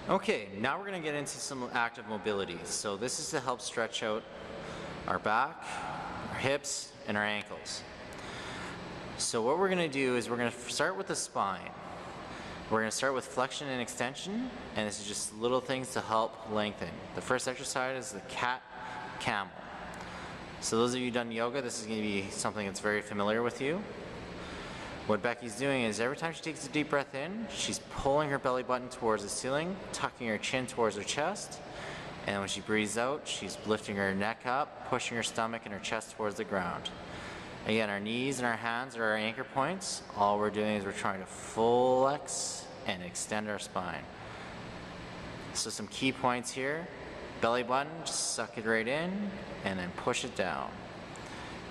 Okay, now we're going to get into some active mobility. So this is to help stretch out our back, our hips, and our ankles. So what we're going to do is we're going to start with the spine. We're going to start with flexion and extension, and this is just little things to help lengthen. The first exercise is the cat camel. So those of you who've done yoga, this is going to be something that's very familiar with you. What Becky's doing is every time she takes a deep breath in, she's pulling her belly button towards the ceiling, tucking her chin towards her chest, and when she breathes out, she's lifting her neck up, pushing her stomach and her chest towards the ground. Again, our knees and our hands are our anchor points. All we're doing is we're trying to flex and extend our spine. So some key points here. Belly button, just suck it right in and then push it down.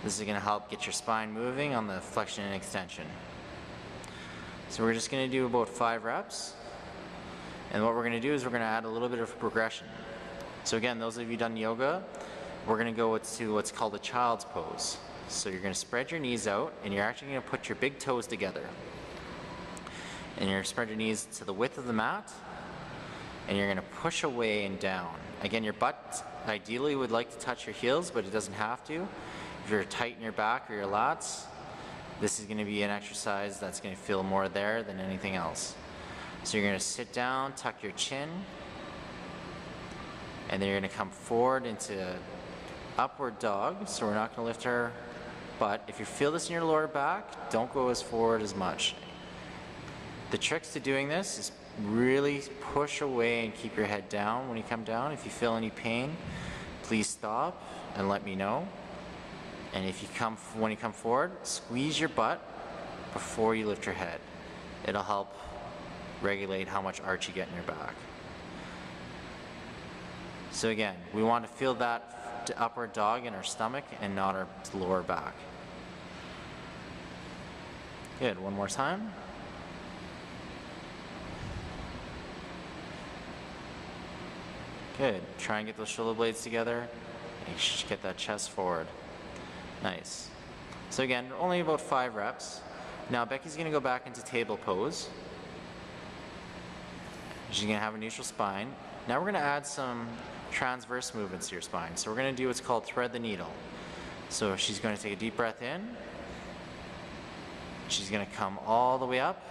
This is going to help get your spine moving on the flexion and extension. So we're just going to do about 5 reps. And what we're going to do is we're going to add a little bit of progression. So again, those of you done yoga, we're going to go to what's called a child's pose. So you're going to spread your knees out and you're actually going to put your big toes together. And you're going to spread your knees to the width of the mat and you're going to push away and down. Again, your butt ideally would like to touch your heels, but it doesn't have to. If you're tight in your back or your lats, this is going to be an exercise that's going to feel more there than anything else. So you're going to sit down, tuck your chin, and then you're going to come forward into upward dog. So we're not going to lift our butt. If you feel this in your lower back, don't go as forward as much. The tricks to doing this is really push away and keep your head down when you come down. If you feel any pain, please stop and let me know. And if you when you come forward, squeeze your butt before you lift your head. It'll help regulate how much arch you get in your back. So again, we want to feel that upward dog in our stomach and not our lower back. Good, one more time. Good, try and get those shoulder blades together and get that chest forward. Nice. So again, only about 5 reps. Now Becky's going to go back into table pose. She's going to have a neutral spine. Now we're going to add some transverse movements to your spine. So we're going to do what's called thread the needle. So she's going to take a deep breath in. She's going to come all the way up.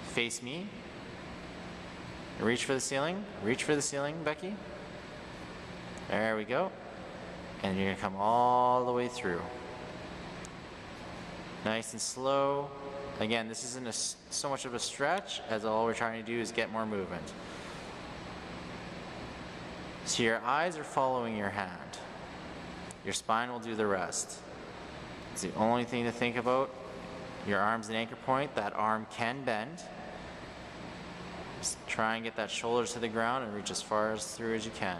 Face me. Reach for the ceiling. Reach for the ceiling, Becky. There we go. And you're going to come all the way through. Nice and slow. Again, this isn't so much of a stretch as all we're trying to do is get more movement. So your eyes are following your hand. Your spine will do the rest. It's the only thing to think about. Your arm's an anchor point. That arm can bend. Just try and get that shoulder to the ground and reach as far through as you can.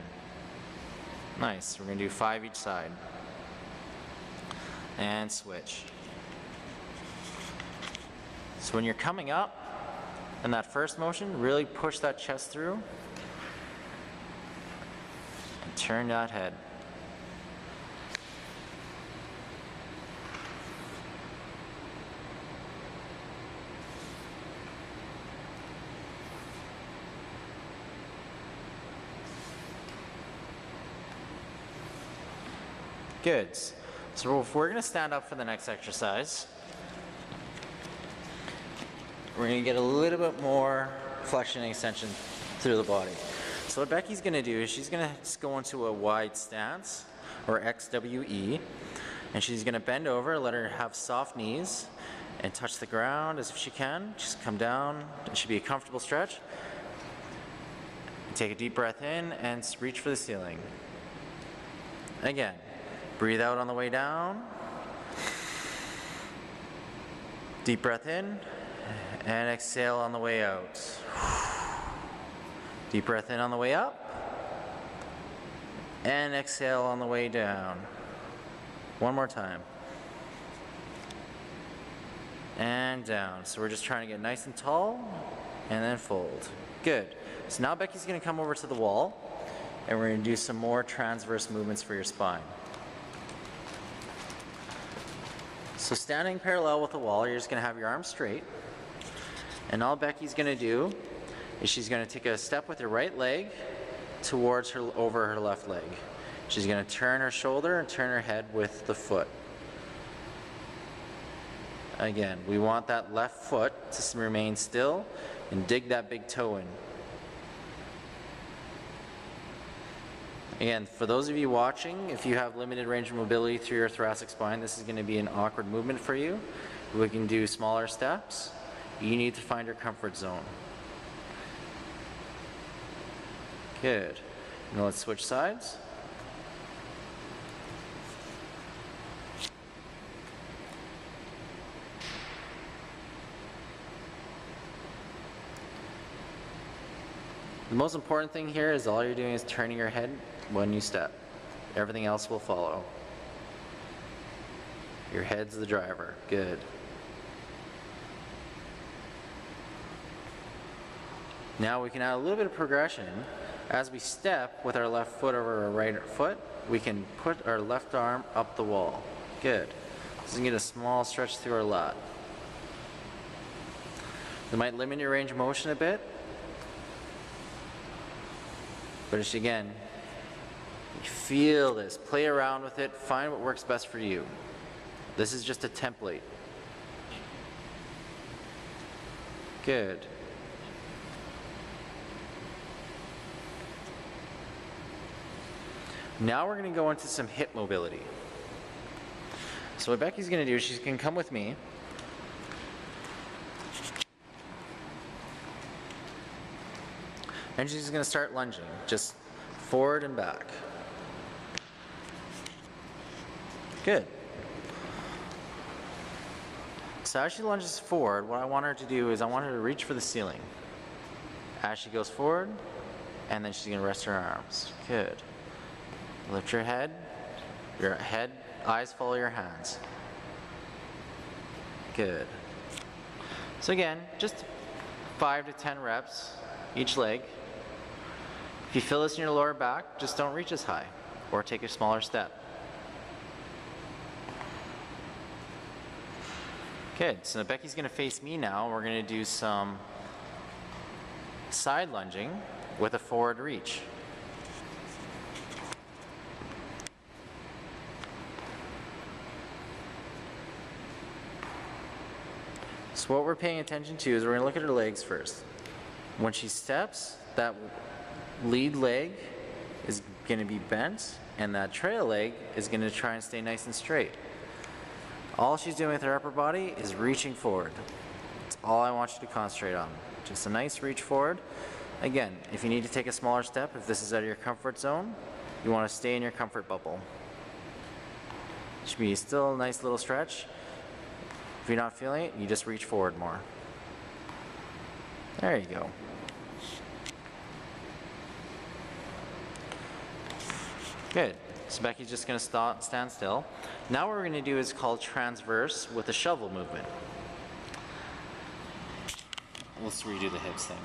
Nice. We're going to do 5 each side. And switch. So when you're coming up in that first motion, really push that chest through and turn that head. Good. So we're going to stand up for the next exercise. We're going to get a little bit more flexion and extension through the body. So what Becky's going to do is she's going to go into a wide stance, or XWE, and she's going to bend over, let her have soft knees, and touch the ground as if she can. Just come down. It should be a comfortable stretch. Take a deep breath in and reach for the ceiling. Again. Breathe out on the way down. Deep breath in and exhale on the way out. Deep breath in on the way up and exhale on the way down. One more time. And down. So we're just trying to get nice and tall and then fold. Good. So now Becky's going to come over to the wall and we're going to do some more transverse movements for your spine. So standing parallel with the wall, you're just going to have your arms straight. And all Becky's going to do is she's going to take a step with her right leg towards her, over her left leg. She's going to turn her shoulder and turn her head with the foot. Again, we want that left foot to remain still and dig that big toe in. Again, for those of you watching, if you have limited range of mobility through your thoracic spine, this is going to be an awkward movement for you. We can do smaller steps. You need to find your comfort zone. Good. Now let's switch sides. The most important thing here is all you're doing is turning your head when you step. Everything else will follow. Your head's the driver. Good. Now we can add a little bit of progression. As we step with our left foot over our right foot, we can put our left arm up the wall. Good. So you can get a small stretch through our lat. It might limit your range of motion a bit, but it's, again, feel this, play around with it, find what works best for you. This is just a template. Good. Now we're going to go into some hip mobility. So what Becky's going to do is she's going to come with me. And she's going to start lunging, just forward and back. Good. So as she lunges forward, what I want her to do is I want her to reach for the ceiling. As she goes forward, and then she's going to rest her arms. Good. Lift your head, eyes follow your hands. Good. So again, just 5 to 10 reps each leg. If you feel this in your lower back, just don't reach as high or take a smaller step. Good, so Becky's going to face me now. We're going to do some side lunging with a forward reach. So what we're paying attention to is we're going to look at her legs first. When she steps, that lead leg is going to be bent, and that trail leg is going to try and stay nice and straight. All she's doing with her upper body is reaching forward. That's all I want you to concentrate on. Just a nice reach forward. Again, if you need to take a smaller step, if this is out of your comfort zone, you want to stay in your comfort bubble. Should be still a nice little stretch. If you're not feeling it, you just reach forward more. There you go. Good. So Becky's just going to stand still. Now what we're going to do is called transverse with a shovel movement. Let's redo the hips thing.